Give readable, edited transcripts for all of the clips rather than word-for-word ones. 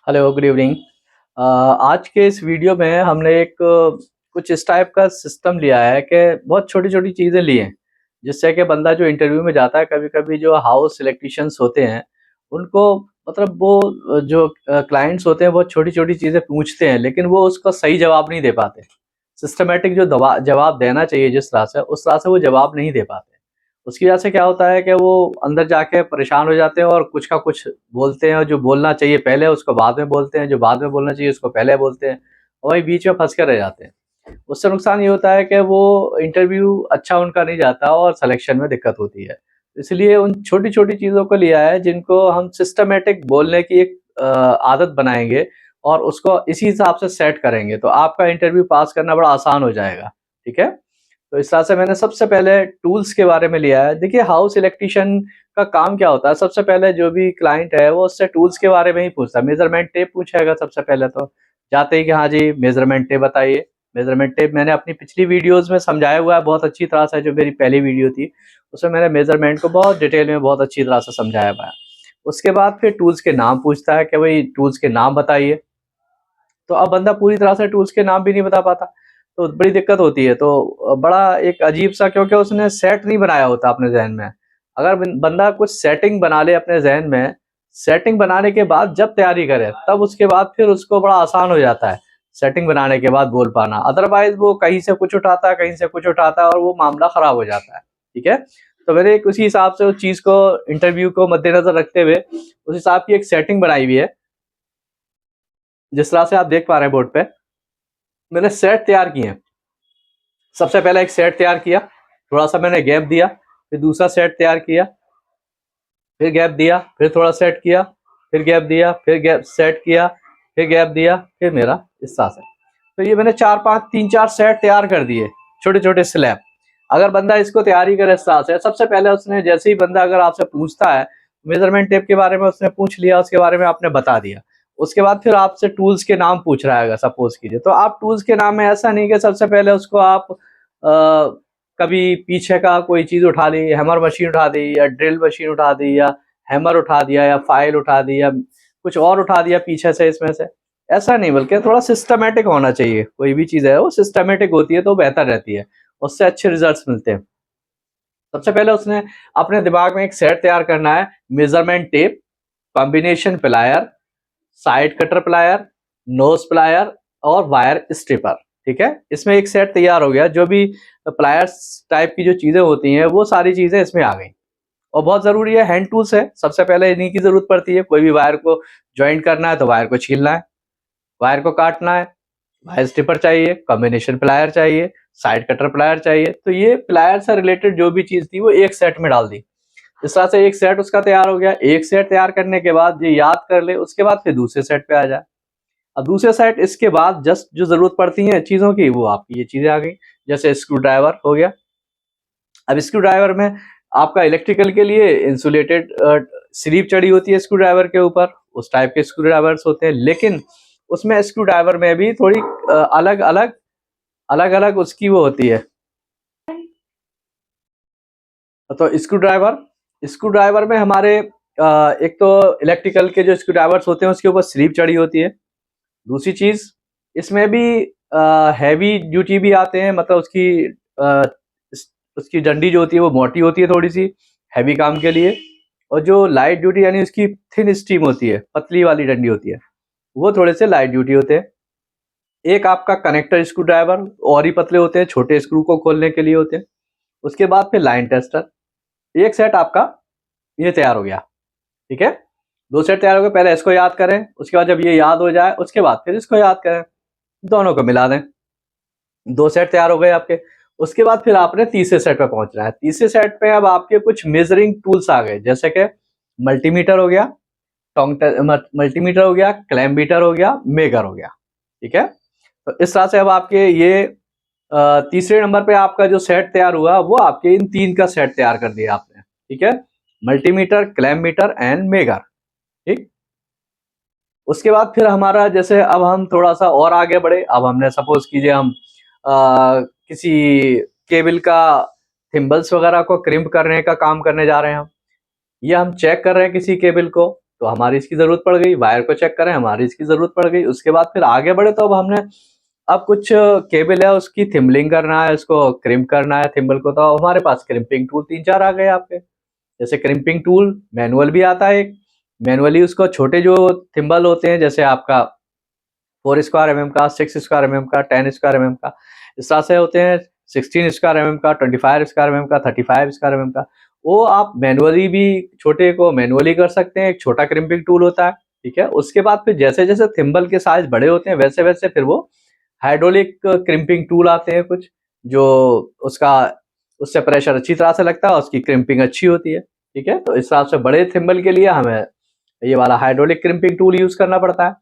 Hello, good evening. आज के इस वीडियो में हमने एक कुछ इस टाइप का सिस्टम लिया है कि बहुत छोटी-छोटी चीज़ें ली हैं, जिससे कि बंदा जो इंटरव्यू में जाता है, कभी-कभी जो हाउस इलेक्ट्रीशियंस होते हैं, उनको मतलब वो जो क्लाइंट्स होते हैं, बहुत छोटी-छोटी चीज़ें पूछते हैं, लेकिन वो उसका सही जवाब नहीं दे पाते। सिस्टमैटिक जो जवाब देना चाहिए जिस तरह से, उस तरह से वो जवाब नहीं दे पाते। उसकी वजह से क्या होता है कि वो अंदर जाके परेशान हो जाते हैं और कुछ का कुछ बोलते हैं, और जो बोलना चाहिए पहले उसको बाद में बोलते हैं, जो बाद में बोलना चाहिए उसको पहले बोलते हैं, और वहीं बीच में फँस के रह जाते हैं। उससे नुकसान ये होता है कि वो इंटरव्यू अच्छा उनका नहीं जाता और सिलेक्शन में दिक्कत होती है। इसलिए उन छोटी-छोटी चीज़ों को लिया है जिनको हम सिस्टमैटिक बोलने की एक आदत बनाएँगे और उसको इसी हिसाब से सेट करेंगे, तो आपका इंटरव्यू पास करना बड़ा आसान हो जाएगा। ठीक है? तो इस तरह से मैंने सबसे पहले टूल्स के बारे में लिया है। देखिए, हाउस इलेक्ट्रीशियन का काम क्या होता है, सबसे पहले जो भी क्लाइंट है वो उससे टूल्स के बारे में ही पूछता है। मेज़रमेंट टेप पूछेगा सबसे पहले तो, जाते ही कि हाँ जी, मेज़रमेंट टेप बताइए। मेज़रमेंट टेप मैंने अपनी पिछली वीडियोज़ में समझाया हुआ है बहुत अच्छी तरह से, जो मेरी पहली वीडियो थी, उसमें मैंने मेज़रमेंट को बहुत डिटेल में बहुत अच्छी तरह से समझाया हुआ है। उसके बाद फिर टूल्स के नाम पूछता है कि भई टूल्स के नाम बताइए। तो अब बंदा पूरी तरह से टूल्स के नाम भी नहीं बता पाता, तो बड़ी दिक्कत होती है। तो बड़ा एक अजीब-सा, क्योंकि उसने सेट नहीं बनाया होता अपने ज़हन में। अगर बंदा कुछ सेटिंग बना ले अपने ज़हन में, सेटिंग बनाने के बाद जब तैयारी करे, तब उसके बाद फिर उसको बड़ा आसान हो जाता है, सेटिंग बनाने के बाद बोल पाना। अदरवाइज़ वो कहीं से कुछ उठाता है, कहीं से कुछ उठाता है और वो मामला ख़राब हो जाता है। ठीक है? तो मैंने एक उसी हिसाब से उस चीज़ को, इंटरव्यू को मद्देनज़र रखते हुए, उस हिसाब की एक सेटिंग बनाई हुई है। जिस तरह से आप देख पा रहे हैं बोर्ड पे, मैंने सेट तैयार किए हैं। सबसे पहले एक सेट तैयार किया, थोड़ा-सा मैंने गैप दिया, फिर दूसरा सेट तैयार किया, फिर गैप दिया, फिर थोड़ा सेट किया, फिर गैप दिया, फिर गैप सेट किया, फिर गैप दिया, फिर मेरा इस तरह से। तो ये मैंने 4-5 3-4 सेट तैयार कर दिए, छोटे-छोटे स्लैब। अगर बंदा इसको तैयारी करे इस तरह से, सबसे पहले उसने जैसे ही बंदा अगर आपसे पूछता है, मेज़रमेंट टेप के बारे में उसने पूछ लिया, उसके बारे में आपने बता दिया। उसके बाद फिर आपसे टूल्स के नाम पूछ रहा है, अगर सपोज़ कीजिए, तो आप टूल्स के नाम में ऐसा नहीं कि सबसे पहले उसको आप कभी पीछे का कोई चीज़ उठा ली, हैमर मशीन उठा दी या ड्रिल मशीन उठा दी या हैमर उठा दिया या फाइल उठा दी या कुछ और उठा दिया पीछे से इसमें से। ऐसा नहीं, बल्कि थोड़ा सिस्टमैटिक होना चाहिए। कोई भी चीज़ है वो सिस्टमैटिक होती है तो बेहतर रहती है, उससे अच्छे रिजल्ट्स मिलते हैं। सबसे पहले उसने अपने दिमाग में एक सेट तैयार करना है, measurement tape, combination plier, side cutter plier, nose plier और वायर स्ट्रिपर। ठीक है? इसमें एक सेट तैयार हो गया। जो भी प्लायर्स टाइप की जो चीज़ें होती हैं, वो सारी चीज़ें इसमें आ गई। और बहुत ज़रूरी है, हैंड टूल्स है, सबसे पहले इन्हीं की ज़रूरत पड़ती है। कोई भी वायर को जॉइंट करना है तो वायर को छीलना है, वायर को काटना है, वायर स्ट्रिपर चाहिए, कॉम्बिनेशन प्लायर चाहिए, साइड कटर प्लायर चाहिए। तो ये प्लायर से रिलेटेड जो भी चीज़ थी वो एक सेट में डाल दी। इस तरह से एक सेट उसका तैयार हो गया। एक सेट तैयार करने के बाद ये याद कर ले, उसके बाद फिर दूसरे सेट पे आ जाए। अब दूसरे सेट इसके बाद जस्ट जो ज़रूरत पड़ती है चीज़ों की, वो आपकी ये चीज़ें आ गई। जैसे स्क्रू ड्राइवर हो गया। अब स्क्रू ड्राइवर में आपका इलेक्ट्रिकल के लिए इंसुलेटेड स्लीव चढ़ी होती है स्क्रू ड्राइवर के ऊपर, उस टाइप के स्क्रू ड्राइवर्स होते हैं। लेकिन उसमें स्क्रू ड्राइवर में भी थोड़ी अलग-अलग उसकी वो होती है। तो स्क्रू ड्राइवर में हमारे एक तो इलेक्ट्रिकल के जो स्क्रू ड्राइवर्स होते हैं उसके ऊपर स्लीव चढ़ी होती है। दूसरी चीज़, इसमें भी हैवी ड्यूटी भी आते हैं, मतलब उसकी डंडी जो होती है वो मोटी होती है थोड़ी-सी, हैवी काम के लिए। और जो लाइट ड्यूटी यानी उसकी थिन स्टीम होती है, पतली वाली डंडी होती है, वो थोड़े से लाइट ड्यूटी होते हैं। एक आपका कनेक्टर स्क्रू ड्राइवर और ही पतले होते हैं, छोटे स्क्रू को खोलने के लिए होते हैं। उसके बाद फिर लाइन टेस्टर। एक सेट आपका ये तैयार हो गया। ठीक है? 2 सेट तैयार हो गए, पहले इसको याद करें, उसके बाद जब ये याद हो जाए, उसके बाद फिर इसको याद करें, दोनों को मिला दें। 2 सेट तैयार हो गए आपके। उसके बाद फिर आपने तीसरे सेट पे पहुंचना है। तीसरे सेट पे अब आपके कुछ मेजरिंग टूल्स आ गए, जैसे कि मल्टीमीटर हो गया, मल्टीमीटर हो गया, क्लैम्प बीटर हो गया, मेगर हो गया। ठीक है? तो इस तरह से अब आपके ये तीसरे नंबर पे आपका जो सेट तैयार हुआ, वो आपके इन 3 का सेट तैयार कर दिया आपने। ठीक है? Multimeter, clamp meter and megger. ठीक? उसके बाद फिर हमारा, जैसे अब हम थोड़ा-सा और आगे बढ़े, अब हमने सपोज़ कीजिए हम किसी केबल का थिम्बल्स वगैरह को क्रिम्प करने का काम करने जा रहे हैं हम। या हम चेक कर रहे हैं किसी केबल को, तो हमारी इसकी ज़रूरत पड़ गई, वायर को चेक करें, हमारी इसकी ज़रूरत पड़ गई। उसके बाद फिर आगे बढ़े तो अब कुछ केबल है उसकी थिम्बलिंग करना है, उसको क्रिम्प करना है थिम्बल को, तो हमारे पास क्रिम्पिंग टूल 3-4 आ गए आपके। जैसे क्रिम्पिंग टूल मैनुअल भी आता है एक, मैनुअली उसको छोटे जो थिम्बल होते हैं जैसे आपका 4 स्क्वायर mm का, 6 स्क्वायर mm का, 10 स्क्वायर mm का, इस तरह से होते हैं, 16 स्क्वायर mm का, 25 स्क्वायर mm का, 35 स्क्वायर mm का। वो आप मैनुअली भी छोटे को मैनुअली कर सकते हैं, एक छोटा क्रिम्पिंग टूल होता है, ठीक है। उसके बाद फिर जैसे जैसे थिम्बल के साइज बड़े होते हैं वैसे वैसे फिर वो हाइड्रोलिक क्रिम्पिंग टूल आते हैं कुछ, जो उसका उससे प्रेशर अच्छी तरह से लगता है, उसकी क्रिम्पिंग अच्छी होती है, ठीक है। तो इस हिसाब से बड़े थिम्बल के लिए हमें ये वाला हाइड्रोलिक क्रिम्पिंग टूल यूज करना पड़ता है।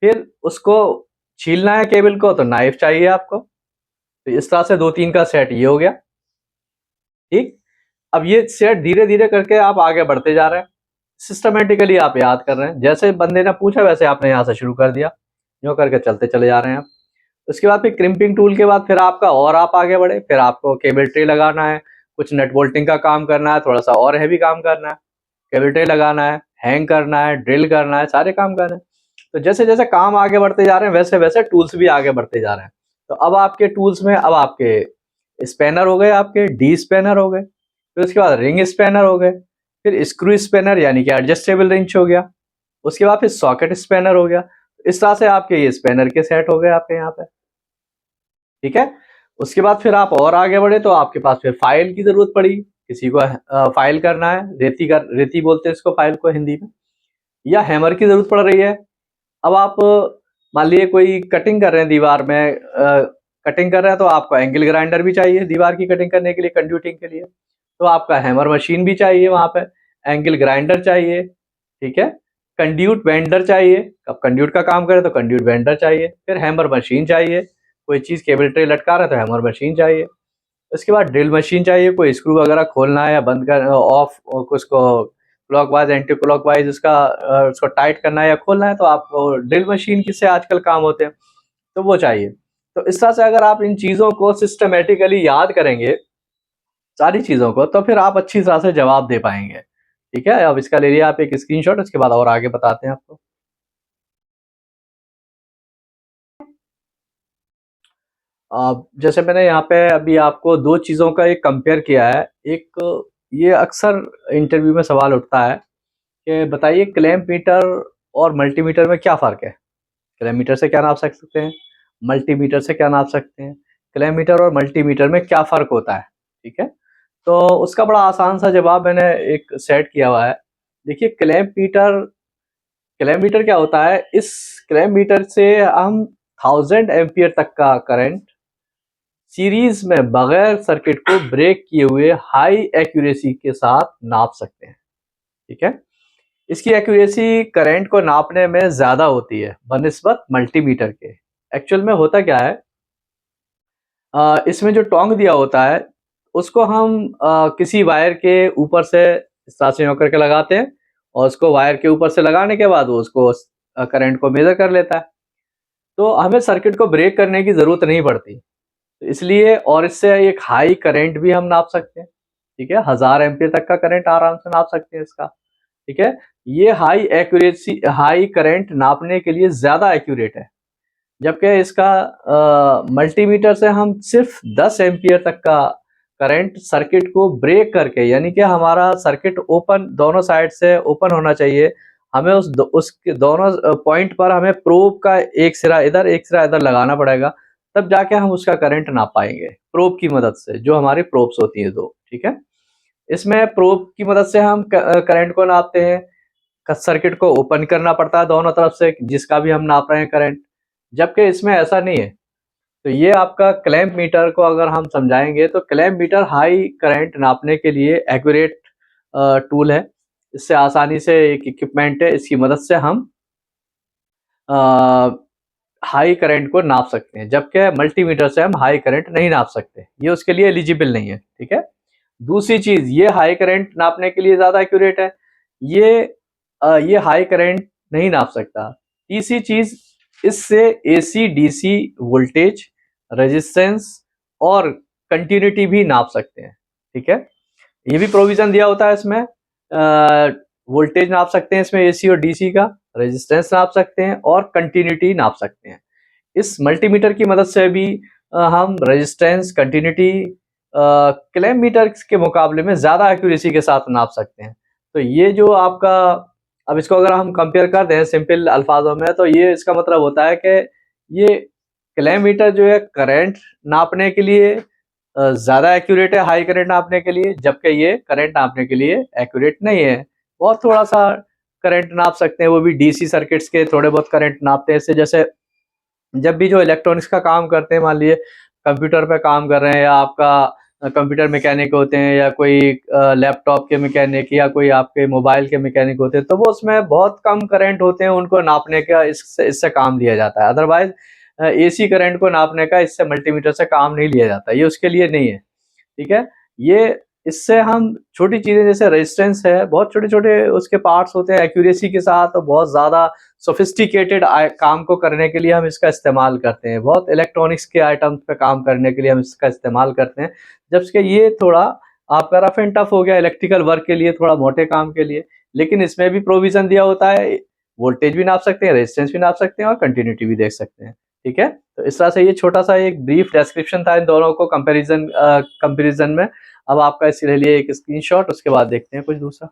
फिर उसको छीलना है केबल को तो नाइफ चाहिए आपको। तो इस तरह से 2-3 का सेट ये हो गया, ठीक। अब ये सेट धीरे धीरे करके आप आगे बढ़ते जा रहे हैं, सिस्टमेटिकली आप याद कर रहे हैं, जैसे बंदे ने पूछा वैसे आपने यहाँ से शुरू कर दिया, यूँ करके चलते चले जा रहे हैं आप। उसके बाद फिर क्रिम्पिंग टूल के बाद फिर आपका और आप आगे बढ़े, फिर आपको केबल ट्रे लगाना है, कुछ नट बोल्टिंग का काम करना है, थोड़ा सा और हैवी काम करना है, केबल ट्रे लगाना है, हैंग करना है, ड्रिल करना है, सारे काम करने हैं। तो जैसे जैसे काम आगे बढ़ते जा रहे हैं वैसे वैसे टूल्स भी आगे बढ़ते जा रहे हैं। तो अब आपके टूल्स में अब आपके स्पैनर हो गए, आपके डी स्पैनर हो गए, फिर उसके बाद रिंग स्पैनर हो गए, फिर स्क्रू स्पैनर यानी कि एडजस्टेबल रिंच हो गया, उसके बाद फिर सॉकेट स्पैनर हो गया। इस तरह से आपके ये स्पैनर के सेट हो गए आपके यहाँ पे, ठीक है। उसके बाद फिर आप और आगे बढ़े तो आपके पास फिर फाइल की जरूरत पड़ी, किसी को फाइल करना है, रेती बोलते हैं इसको फाइल को हिंदी में, या हैमर की जरूरत पड़ रही है। अब आप मान लीजिए कोई कटिंग कर रहे हैं दीवार में, कटिंग कर रहे हैं तो आपको एंगल ग्राइंडर भी चाहिए दीवार की कटिंग करने के लिए, कंड्यूटिंग के लिए, तो आपका हैमर मशीन भी चाहिए वहां पे, एंगल ग्राइंडर चाहिए, ठीक है। कंड्यूट बेंडर चाहिए, अब कंड्यूट का काम करे तो कंड्यूट बेंडर चाहिए, फिर हैमर मशीन चाहिए, कोई चीज केबल ट्रे लटका रहा है तो हैमर मशीन चाहिए। उसके बाद ड्रिल मशीन चाहिए, कोई स्क्रू वगैरह खोलना है या बंद कर ऑफ उसको क्लॉकवाइज एंटी क्लॉकवाइज उसको टाइट करना है या खोलना है तो आपको ड्रिल मशीन की से आजकल काम होते हैं, तो वो चाहिए। तो इस तरह से अगर आप इन चीज़ों को सिस्टमेटिकली याद करेंगे सारी चीज़ों को, तो फिर आप अच्छी तरह से जवाब दे पाएंगे, ठीक है। अब इसका ले लिया आप एक स्क्रीनशॉट, उसके बाद और आगे बताते हैं आपको। जैसे मैंने यहाँ पे अभी आपको दो चीज़ों का एक कंपेयर किया है। एक ये अक्सर इंटरव्यू में सवाल उठता है कि बताइए क्लैंप मीटर और मल्टीमीटर में क्या फ़र्क है? क्लैंप मीटर से क्या नाप सकते हैं, मल्टीमीटर से क्या नाप सकते हैं, क्लैंप मीटर और मल्टीमीटर में क्या फ़र्क होता है, ठीक है। तो उसका बड़ा आसान सा जवाब मैंने एक सेट किया हुआ है। देखिए क्लैंप मीटर क्या होता है, इस क्लैंप मीटर से हम 1000 एम्पियर तक का करंट सीरीज में बगैर सर्किट को ब्रेक किए हुए हाई एक्यूरेसी के साथ नाप सकते हैं, ठीक है। इसकी एक्यूरेसी करंट को नापने में ज्यादा होती है बनिस्बत मल्टीमीटर के। एक्चुअल में होता क्या है, इसमें जो टोंग दिया होता है उसको हम किसी वायर के ऊपर से इस तरह से करके लगाते हैं, और उसको वायर के ऊपर से लगाने के बाद वो उसको करंट को मेजर कर लेता है। तो हमें सर्किट को ब्रेक करने की जरूरत नहीं पड़ती, तो इसलिए और इससे एक हाई करंट भी हम नाप सकते हैं, ठीक है। 1000 एम्पीयर तक का करंट आराम से नाप सकते हैं इसका, ठीक है। ये हाई करंट नापने के लिए ज्यादा एक्यूरेट है, जबकि इसका मल्टीमीटर से हम सिर्फ 10 एम्पीयर तक का करंट सर्किट को ब्रेक करके, यानी कि हमारा सर्किट ओपन दोनों साइड से ओपन होना चाहिए, हमें उसके दोनों पॉइंट पर हमें प्रोब का एक सिरा इधर एक सिरा इधर लगाना पड़ेगा, तब जाके हम उसका करंट नाप पाएंगे प्रोब की मदद से, जो हमारी प्रोब्स होती है दो, ठीक है। इसमें प्रोब की मदद से हम करंट को नापते हैं, सर्किट को ओपन करना पड़ता है दोनों तरफ से जिसका भी हम नाप रहे हैं करंट, जबकि इसमें ऐसा नहीं है। तो ये आपका क्लैंप मीटर को अगर हम समझाएंगे तो क्लैंप मीटर हाई करंट नापने के लिए एक्यूरेट टूल है। इससे आसानी से एक इक्विपमेंट है, इसकी मदद से हम हाई करंट को नाप सकते हैं, जबकि मल्टीमीटर से हम हाई करंट नहीं नाप सकते, ये उसके लिए एलिजिबल नहीं है, ठीक है। दूसरी चीज, ये हाई करंट नापने के लिए ज्यादा एक्यूरेट है, ये हाई करंट नहीं नाप सकता। तीसरी चीज, इससे एसी डीसी वोल्टेज, रेजिस्टेंस और कंटिन्यूटी भी नाप सकते हैं, ठीक है। ये भी प्रोविजन दिया होता है इसमें, वोल्टेज नाप सकते हैं इसमें एसी और डीसी का, रेजिस्टेंस नाप सकते हैं और कंटिन्यूटी नाप सकते हैं। इस मल्टीमीटर की मदद से भी हम रेजिस्टेंस, कंटिन्यूटी क्लैम्प मीटर के मुकाबले में ज़्यादा एक्यूरेसी के साथ नाप सकते हैं। तो ये जो आपका, अब इसको अगर हम कंपेयर कर दें सिंपल अल्फाजों में, तो ये इसका मतलब होता है कि ये क्लैम्प मीटर जो है करंट नापने के लिए ज़्यादा एक्यूरेट है हाई करंट नापने के लिए, जबकि ये करंट नापने के लिए एक्यूरेट नहीं है। बहुत थोड़ा-सा करंट नाप सकते हैं, वो भी डीसी सर्किट्स के थोड़े बहुत करंट नापते हैं। इससे जैसे जब भी जो इलेक्ट्रॉनिक्स का काम करते हैं, मान लीजिए कंप्यूटर पे काम कर रहे हैं या आपका कंप्यूटर मैकेनिक होते हैं या कोई लैपटॉप के मैकेनिक या कोई आपके मोबाइल के मैकेनिक होते हैं, तो वो उसमें बहुत कम करंट होते हैं, उनको नापने का इससे इससे काम लिया जाता है। अदरवाइज़ एसी करंट को नापने का इससे मल्टीमीटर से काम नहीं लिया जाता, ये उसके लिए नहीं है, ठीक है? ये इससे हम छोटी चीज़ें जैसे रेजिस्टेंस है, बहुत छोटे-छोटे उसके पार्ट्स होते हैं, एक्यूरेसी के साथ बहुत ज़्यादा सोफिस्टिकेटेड काम को करने के लिए हम इसका इस्तेमाल करते हैं। बहुत इलेक्ट्रॉनिक्स के आइटम्स पे काम करने के लिए हम इसका इस्तेमाल करते हैं। जबकि ये थोड़ा आपका रफ एंड टफ हो गया इलेक्ट्रिकल वर्क के लिए, थोड़ा मोटे काम के लिए। लेकिन इसमें भी प्रोविज़न दिया होता है, वोल्टेज भी नाप सकते हैं, रेजिस्टेंस भी नाप सकते हैं और कंटिन्यूटी भी देख सकते हैं। ठीक है? तो इस तरह से ये छोटा-सा एक ब्रीफ डिस्क्रिप्शन था इन दोनों को कंपैरिज़न में। अब आपका इसके लिए एक स्क्रीनशॉट, उसके बाद देखते हैं कुछ दूसरा।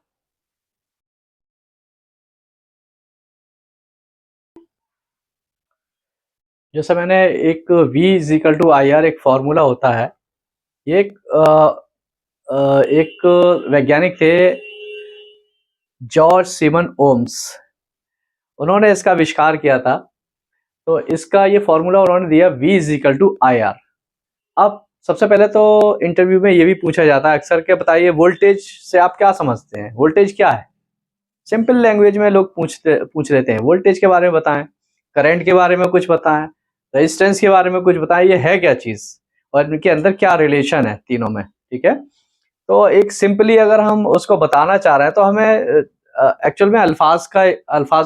जैसे मैंने एक V is equal to IR एक फ़ॉर्मूला होता है। ये एक वैज्ञानिक थे, जॉर्ज सिमन ओम्स। उन्होंने इसका आविष्कार किया था। तो इसका ये फ़ॉर्मूला उन्होंने दिया V is equal to IR। अब सबसे पहले तो इंटरव्यू में ये भी पूछा जाता है अक्सर कि बताइए वोल्टेज से आप क्या समझते हैं? वोल्टेज क्या है? सिंपल लैंग्वेज में लोग पूछ लेते हैं, वोल्टेज के बारे में बताएं, करंट के बारे में कुछ बताएं, रेजिस्टेंस के बारे में कुछ बताएं, ये है क्या चीज़ और इनके अंदर क्या रिलेशन है तीनों में, ठीक है? तो एक सिंपली अगर हम उसको बताना चाह रहे हैं तो हमें एक्चुअल में अल्फाज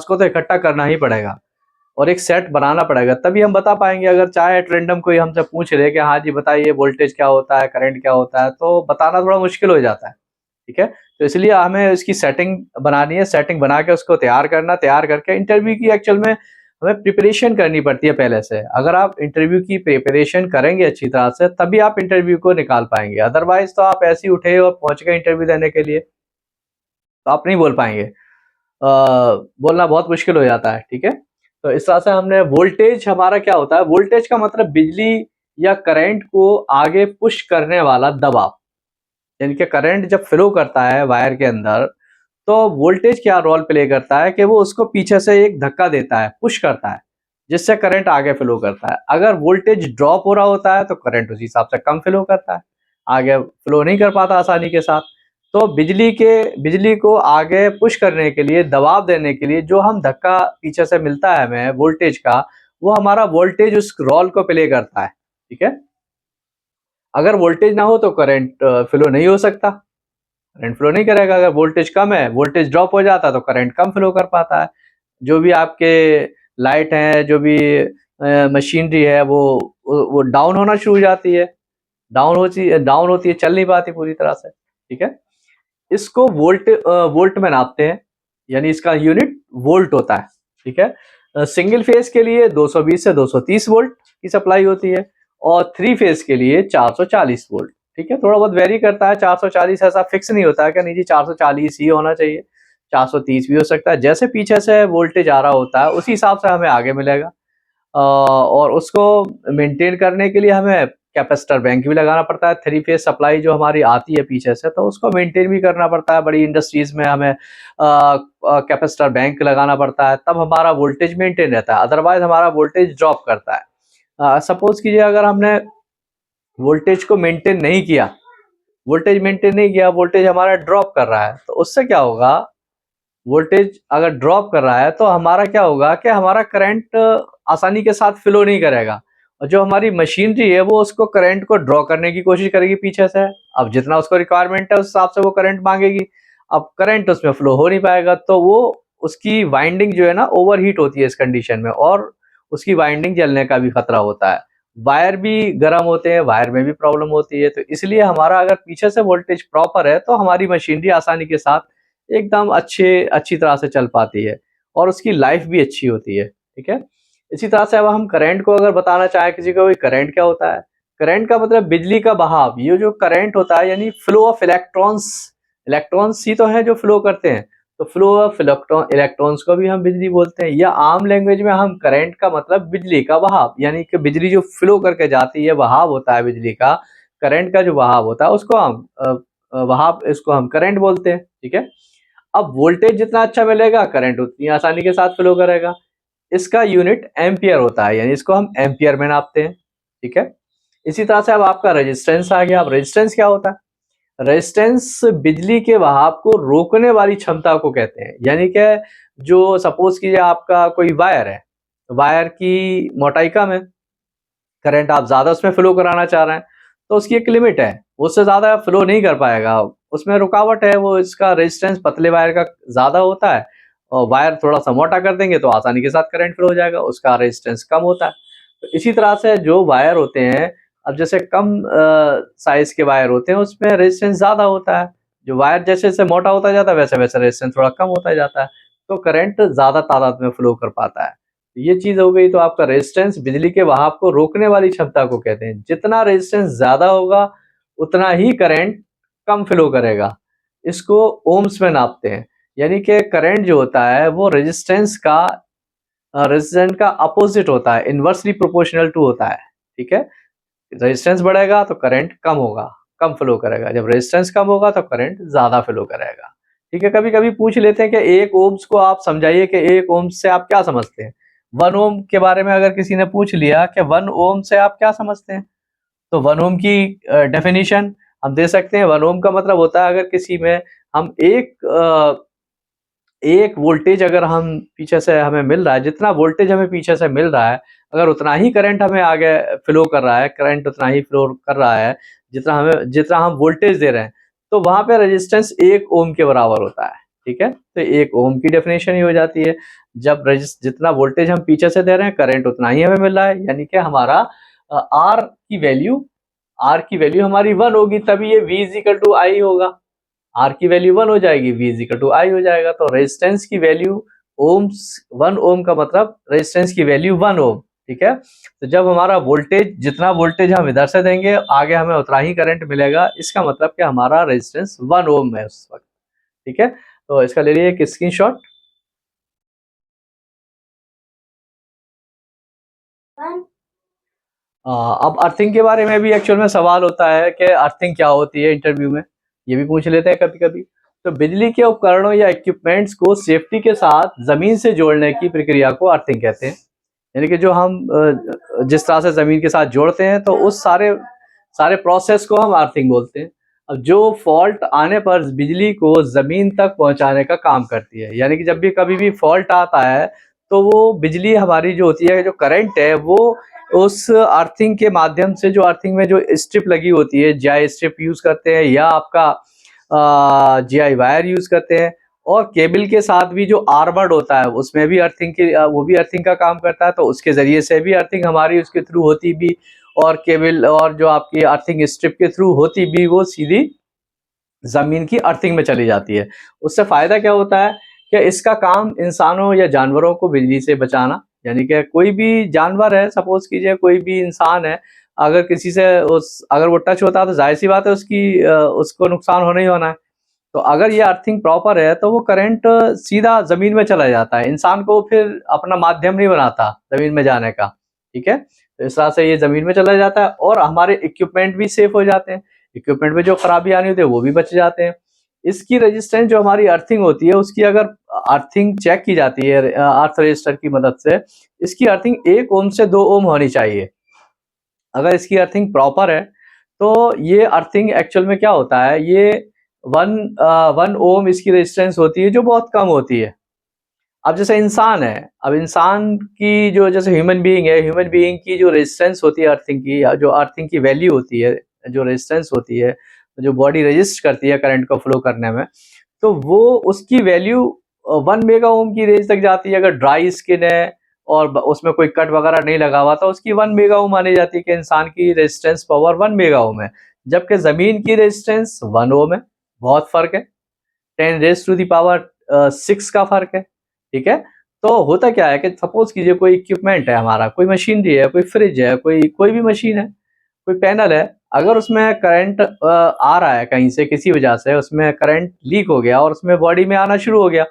को तो इकट्ठा करना ही पड़ेगा और एक सेट बनाना पड़ेगा, तभी हम बता पाएंगे। अगर चाहे एट रैंडम कोई हमसे पूछ रहे कि हाँ जी बताइए वोल्टेज क्या होता है, करंट क्या होता है, तो बताना थोड़ा मुश्किल हो जाता है, ठीक है? तो इसलिए हमें इसकी सेटिंग बनानी है, सेटिंग बना के उसको तैयार करना, तैयार करके इंटरव्यू की एक्चुअल में हमें प्रिपरेशन करनी पड़ती है पहले से। अगर आप इंटरव्यू की प्रिपरेशन करेंगे अच्छी तरह से, तभी आप इंटरव्यू को निकाल पाएंगे। अदरवाइज तो आप ऐसे ही उठे और पहुंच गए इंटरव्यू देने के लिए, तो आप नहीं बोल पाएंगे। बोलना बहुत मुश्किल हो जाता है, ठीक है? तो इस तरह से हमने वोल्टेज हमारा क्या होता है, वोल्टेज का मतलब बिजली या करंट को आगे पुश करने वाला दबाव। यानी कि करंट जब फ्लो करता है वायर के अंदर, तो वोल्टेज क्या रोल प्ले करता है कि वो उसको पीछे से एक धक्का देता है, पुश करता है, जिससे करंट आगे फ्लो करता है। अगर वोल्टेज ड्रॉप हो रहा होता है तो करंट उसी हिसाब से कम फ्लो करता है, आगे फ्लो नहीं कर पाता आसानी के साथ। तो बिजली को आगे पुश करने के लिए, दबाव देने के लिए जो हम धक्का पीछे से मिलता है हमें वोल्टेज का, वो हमारा वोल्टेज उस रोल को प्ले करता है, ठीक है? अगर वोल्टेज ना हो तो करंट फ्लो नहीं हो सकता, करंट फ्लो नहीं करेगा। अगर वोल्टेज कम है, वोल्टेज ड्रॉप हो जाता है तो करंट कम फ्लो कर पाता है। जो भी आपके लाइट है, जो भी मशीनरी है, वो डाउन होना शुरू हो जाती है, डाउन होती है, चल नहीं पाती पूरी तरह से, ठीक है? इसको वोल्ट में नापते हैं, यानी इसका यूनिट वोल्ट होता है, ठीक है? सिंगल फेज के लिए 220 से 230 वोल्ट की सप्लाई होती है और थ्री फेज के लिए 440 वोल्ट, ठीक है? थोड़ा बहुत वेरी करता है, 440 ऐसा फिक्स नहीं होता है कि नहीं जी 440 ही होना चाहिए, 430 भी हो सकता है। जैसे पीछे से वोल्टेज आ रहा होता है उसी हिसाब से हमें आगे मिलेगा। और उसको मेंटेन करने के लिए हमें कैपेसिटर बैंक भी लगाना पड़ता है। थ्री फेज सप्लाई जो हमारी आती है पीछे से, तो उसको मेंटेन भी करना पड़ता है। बड़ी इंडस्ट्रीज में हमें कैपेसिटर बैंक लगाना पड़ता है, तब हमारा वोल्टेज मेंटेन रहता है, अदरवाइज हमारा वोल्टेज ड्रॉप करता है। सपोज कीजिए अगर हमने वोल्टेज को मेंटेन नहीं किया, वोल्टेज हमारा ड्रॉप कर रहा है, तो उससे क्या होगा, वोल्टेज अगर ड्रॉप कर रहा है तो हमारा क्या होगा कि हमारा करंट आसानी के साथ फ्लो नहीं करेगा और जो हमारी मशीनरी है वो उसको करंट को ड्रॉ करने की कोशिश करेगी पीछे से। अब जितना उसको रिक्वायरमेंट है उस हिसाब से वो करंट मांगेगी। अब करंट उसमें फ्लो हो नहीं पाएगा तो वो उसकी वाइंडिंग जो है ना ओवरहीट होती है इस कंडीशन में, और उसकी वाइंडिंग जलने का भी खतरा होता है। वायर भी गर्म होते हैं, वायर में भी प्रॉब्लम होती है। तो इसलिए हमारा अगर पीछे से वोल्टेज प्रॉपर है तो हमारी मशीनरी आसानी के साथ एकदम अच्छी तरह से चल पाती है और उसकी लाइफ भी अच्छी होती है, ठीक है। इसी तरह से अब हम करंट को अगर बताना चाहें किसी को, करंट क्या होता है? करंट का मतलब बिजली का बहाव। ये जो करंट होता है यानी फ्लो ऑफ इलेक्ट्रॉन्स, इलेक्ट्रॉन्स ही तो हैं जो फ्लो करते हैं, तो फ्लो ऑफ इलेक्ट्रॉन्स को भी हम बिजली बोलते हैं। या आम लैंग्वेज में हम करंट का मतलब बिजली का बहाव, यानी कि बिजली जो फ्लो करके जाती है, बहाव होता है बिजली का, करंट का जो बहाव होता है उसको हम बहाव, इसको हम करंट बोलते हैं, ठीक है। अब वोल्टेज जितना अच्छा मिलेगा करंट उतनी आसानी के साथ फ्लो करेगा। इसका यूनिट एम्पियर होता है, यानी इसको हम एम्पियर में नापते हैं, ठीक है। इसी तरह से अब आपका रेजिस्टेंस आ गया। अब रेजिस्टेंस क्या होता है? रेजिस्टेंस बिजली के बहाव को रोकने वाली क्षमता को कहते हैं। यानी कि जो सपोज कीजिए आपका कोई वायर है, वायर की मोटाई कम है, करंट आप ज्यादा उसमें फ्लो कराना चाह रहे हैं, तो उसकी एक लिमिट है, उससे ज्यादा फ्लो नहीं कर पाएगा, उसमें रुकावट है, वो इसका रेजिस्टेंस पतले वायर का ज्यादा होता है, और वायर थोड़ा सा मोटा कर देंगे तो आसानी के साथ करंट फ्लो हो जाएगा, उसका रेजिस्टेंस कम होता है। तो इसी तरह से जो वायर होते हैं, अब जैसे कम साइज के वायर होते हैं उसमें रेजिस्टेंस ज्यादा होता है, जो वायर जैसे जैसे मोटा होता जाता है वैसे वैसे रेजिस्टेंस थोड़ा कम होता जाता है, तो करंट ज्यादा तादाद में फ्लो कर पाता है। ये चीज हो गई। तो आपका रेजिस्टेंस बिजली के बहाव को रोकने वाली क्षमता को कहते हैं। जितना रेजिस्टेंस ज्यादा होगा उतना ही करंट कम फ्लो करेगा। इसको ओम्स में नापते हैं। यानी कि करंट जो होता है वो रेजिस्टेंस का अपोजिट होता है, इनवर्सली प्रोपोर्शनल टू होता है, ठीक है। रेजिस्टेंस बढ़ेगा तो करंट कम होगा, कम फ्लो करेगा। जब रेजिस्टेंस कम होगा तो करंट ज्यादा फ्लो करेगा, ठीक है। कभी कभी पूछ लेते हैं कि एक ओम्स को आप समझाइए कि एक ओम्स से आप क्या समझते हैं। 1 ओम के बारे में अगर किसी ने पूछ लिया कि 1 ओम से आप क्या समझते हैं, तो 1 ओम की डेफिनेशन हम दे सकते हैं। 1 ओम का मतलब होता है अगर किसी में हम एक वोल्टेज अगर हम पीछे से हमें मिल रहा है, जितना वोल्टेज हमें पीछे से मिल रहा है, अगर उतना ही करंट हमें आगे फ्लो कर रहा है, करंट उतना ही फ्लो कर रहा है जितना हम वोल्टेज दे रहे हैं, तो वहां पे रेजिस्टेंस 1 ओम के बराबर होता है, ठीक है। तो 1 ओम की डेफिनेशन ही हो जाती है, जब जितना वोल्टेज हम पीछे से दे रहे हैं करंट उतना ही हमें मिल रहा है, यानी कि हमारा आर की वैल्यू हमारी 1 होगी, तभी ये V इज इक्वल टू आई होगा। आर की वैल्यू 1 हो जाएगी, V इज इक्वल टू आई हो जाएगा। तो रेजिस्टेंस की वैल्यू ओम्स, 1 ओम का मतलब रेजिस्टेंस की वैल्यू 1 ओम, ठीक है। तो जब हमारा वोल्टेज, जितना वोल्टेज हम इधर से देंगे आगे हमें उतना ही करंट मिलेगा, इसका मतलब कि हमारा रेजिस्टेंस 1 ओम है उस वक्त, ठीक है। तो इसका ले लीजिए एक स्क्रीनशॉट। अब अर्थिंग के बारे में भी एक्चुअल में सवाल होता है कि अर्थिंग क्या होती है, इंटरव्यू में ये भी पूछ लेते हैं कभी कभी। तो बिजली के उपकरणों या इक्विपमेंट्स को सेफ्टी के साथ जमीन से जोड़ने की प्रक्रिया को अर्थिंग कहते हैं। यानी कि जो हम जिस तरह से जमीन के साथ जोड़ते हैं तो उस सारे सारे प्रोसेस को हम अर्थिंग बोलते हैं। अब जो फॉल्ट आने पर बिजली को जमीन तक पहुंचाने का काम करती है, यानी कि जब भी कभी भी फॉल्ट आता है तो वो बिजली हमारी जो होती है, जो करंट है, वो उस अर्थिंग के माध्यम से, जो अर्थिंग में जो स्ट्रिप लगी होती है, जीआई स्ट्रिप यूज करते हैं या आपका जीआई वायर यूज करते हैं, और केबल के साथ भी जो आर्मर्ड होता है उसमें भी अर्थिंग की वो भी अर्थिंग का काम करता है, तो उसके जरिए से भी अर्थिंग हमारी उसके थ्रू होती भी, और केबल और जो आपकी अर्थिंग स्ट्रिप के थ्रू होती भी वो सीधी जमीन की अर्थिंग में चली जाती है। उससे फायदा क्या होता है कि इसका काम इंसानों या जानवरों को बिजली से बचाना, यानी कि कोई भी जानवर है, सपोज कीजिए कोई भी इंसान है, अगर किसी से अगर वो टच होता है तो जाहिर सी बात है उसको नुकसान होना ही होना है। तो अगर ये अर्थिंग प्रॉपर है तो वो करंट सीधा जमीन में चला जाता है, इंसान को फिर अपना माध्यम नहीं बनाता जमीन में जाने का, ठीक है। तो इस तरह से ये जमीन में चला जाता है और हमारे इक्विपमेंट भी सेफ हो जाते हैं, इक्विपमेंट में जो खराबी आनी होती है वो भी बच जाते हैं। इसकी रेजिस्टेंस जो हमारी अर्थिंग होती है उसकी अगर अर्थिंग चेक की जाती है अर्थ रजिस्टर की मदद से, इसकी अर्थिंग 1 ओम से 2 ओम होनी चाहिए। अगर इसकी अर्थिंग प्रॉपर है तो ये अर्थिंग एक्चुअल में क्या होता है, ये 1 ओम इसकी रेजिस्टेंस होती है जो बहुत कम होती है। अब जैसे इंसान है, अब इंसान की जो जैसे ह्यूमन बीइंग है, ह्यूमन बीइंग की जो रेजिस्टेंस होती है अर्थिंग की, या जो अर्थिंग की वैल्यू होती है, जो रेजिस्टेंस होती है, जो बॉडी रेजिस्ट करती है करंट को फ्लो करने में, तो वो उसकी वैल्यू 1 मेगा ओम की रेंज तक जाती है। अगर ड्राई स्किन है और उसमें कोई कट वगैरह नहीं लगा हुआ तो उसकी 1 मेगा ओम मानी जाती है कि इंसान की रेजिस्टेंस पावर 1 मेगा ओम है, जबकि जमीन की रेजिस्टेंस 1 ओम है। बहुत फर्क है। 10 रेज़ टू द पावर 6 का फ़र्क है, ठीक है? तो होता क्या है कि सपोज़ कीजिए कोई इक्विपमेंट है हमारा, कोई मशीनरी है, कोई फ्रिज है, कोई भी मशीन है, कोई पैनल है, अगर उसमें करंट आ रहा है कहीं से किसी वजह से उसमें करंट लीक हो गया और उसमें बॉडी में आना शुरू हो गया,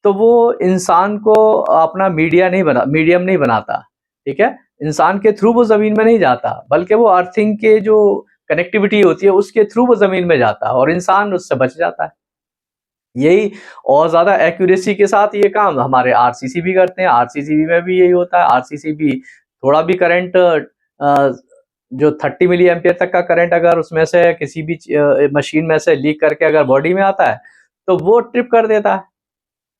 तो वो इंसान को अपना मीडियम नहीं बनाता, ठीक है? इंसान के थ्रू वो ज़मीन में नहीं जाता, बल्कि वो अर्थिंग के जो कनेक्टिविटी होती है उसके थ्रू वो ज़मीन में जाता है और इंसान उससे बच जाता है। यही और ज़्यादा एक्यूरेसी के साथ ये काम हमारे आरसीसी भी करते हैं, आरसीसीबी में भी यही होता है। आरसीसीबी थोड़ा भी करंट जो 30 मिली एम्पीयर तक का करंट अगर उसमें से किसी भी मशीन में से लीक करके अगर बॉडी में आता है, तो वो ट्रिप कर देता है।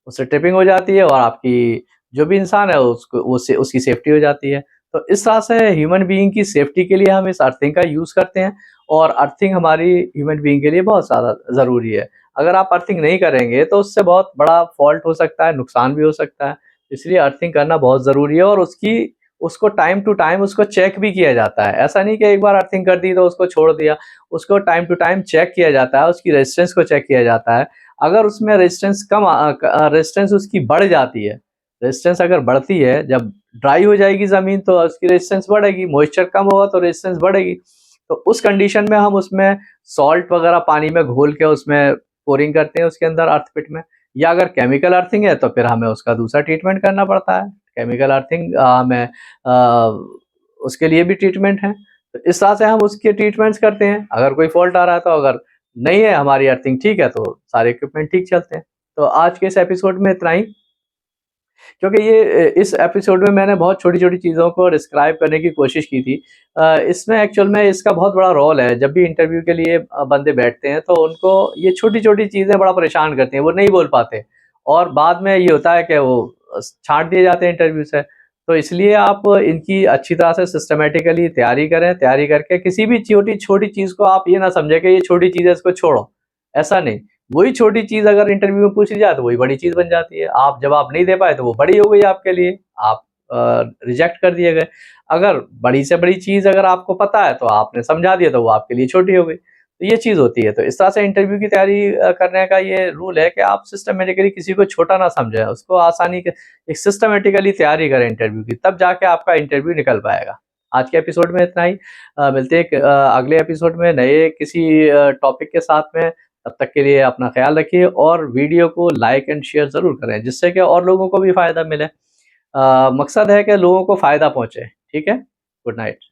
उससे ट्रिपिंग हो जाती है और आपकी जो भी इंसान है उसको उसकी सेफ्टी हो जाती है। तो इस तरह से ह्यूमन बीइंग की सेफ्टी के लिए हम इस अर्थिंग का यूज़ करते हैं और अर्थिंग हमारी ह्यूमन बीइंग के लिए बहुत ज़्यादा ज़रूरी है। अगर आप अर्थिंग नहीं करेंगे तो उससे बहुत बड़ा फ़ॉल्ट हो सकता है, नुकसान भी हो सकता है। इसलिए अर्थिंग करना बहुत ज़रूरी है और उसको टाइम टू टाइम उसको चेक भी किया जाता है। ऐसा नहीं कि एक बार अर्थिंग कर दी तो उसको छोड़ दिया। उसको टाइम टू टाइम चेक किया जाता है, उसकी रेजिस्टेंस को चेक किया जाता है। अगर उसमें रेजिस्टेंस उसकी बढ़ जाती है, रेजिस्टेंस अगर बढ़ती है, जब ड्राई हो जाएगी ज़मीन तो उसकी रेजिस्टेंस बढ़ेगी, मॉइस्चर कम होगा तो रेजिस्टेंस बढ़ेगी। तो उस कंडीशन में हम उसमें सॉल्ट वगैरह पानी में घोल के उसमें पोरिंग करते हैं उसके अंदर अर्थ पिट में। या अगर केमिकल अर्थिंग है तो फिर हमें उसका दूसरा ट्रीटमेंट करना पड़ता है। केमिकल अर्थिंग हमें उसके लिए भी ट्रीटमेंट है। तो इस तरह से हम उसके ट्रीटमेंट्स करते हैं। अगर कोई फ़ॉल्ट आ रहा है तो अगर नहीं है हमारी अर्थिंग ठीक है तो सारे इक्विपमेंट ठीक चलते हैं। तो आज के इस एपिसोड में इतना ही, क्योंकि इस एपिसोड में मैंने बहुत छोटी-छोटी चीज़ों को डिस्क्राइब करने की कोशिश की थी। इसमें एक्चुअल में इसका बहुत बड़ा रोल है। जब भी इंटरव्यू के लिए बंदे बैठते हैं तो उनको ये छोटी-छोटी चीज़ें बड़ा परेशान करती हैं, वो नहीं बोल पाते और बाद में ये होता है कि वो छाँट दिए जाते हैं इंटरव्यू से। तो इसलिए आप इनकी अच्छी तरह से सिस्टमैटिकली तैयारी करें, तैयारी करके किसी भी छोटी-छोटी चीज़ को आप ये ना समझें कि ये छोटी चीज़ है इसको छोड़ो, ऐसा नहीं। वही छोटी चीज़ अगर इंटरव्यू में पूछ ली जाए तो वही बड़ी चीज़ बन जाती है। आप जवाब नहीं दे पाए तो वो बड़ी हो गई आपके लिए, आप रिजेक्ट कर दिए गए। अगर बड़ी से बड़ी चीज़ अगर आपको पता है तो आपने समझा दिया तो वो आपके लिए छोटी हो गई। तो ये चीज़ होती है। तो इस तरह से इंटरव्यू की तैयारी करने का ये रूल है कि आप सिस्टमैटिकली किसी को छोटा ना समझें, उसको आसानी के एक सिस्टमैटिकली तैयारी करें इंटरव्यू की, तब जाके आपका इंटरव्यू निकल पाएगा। आज के एपिसोड में इतना ही। मिलते हैं एक अगले एपिसोड में नए किसी टॉपिक के साथ में। तब तक के लिए अपना ख्याल रखिए और वीडियो को लाइक एंड शेयर ज़रूर करें, जिससे कि और लोगों को भी फ़ायदा मिले। मकसद है कि लोगों को फ़ायदा पहुँचे। ठीक है? Good night.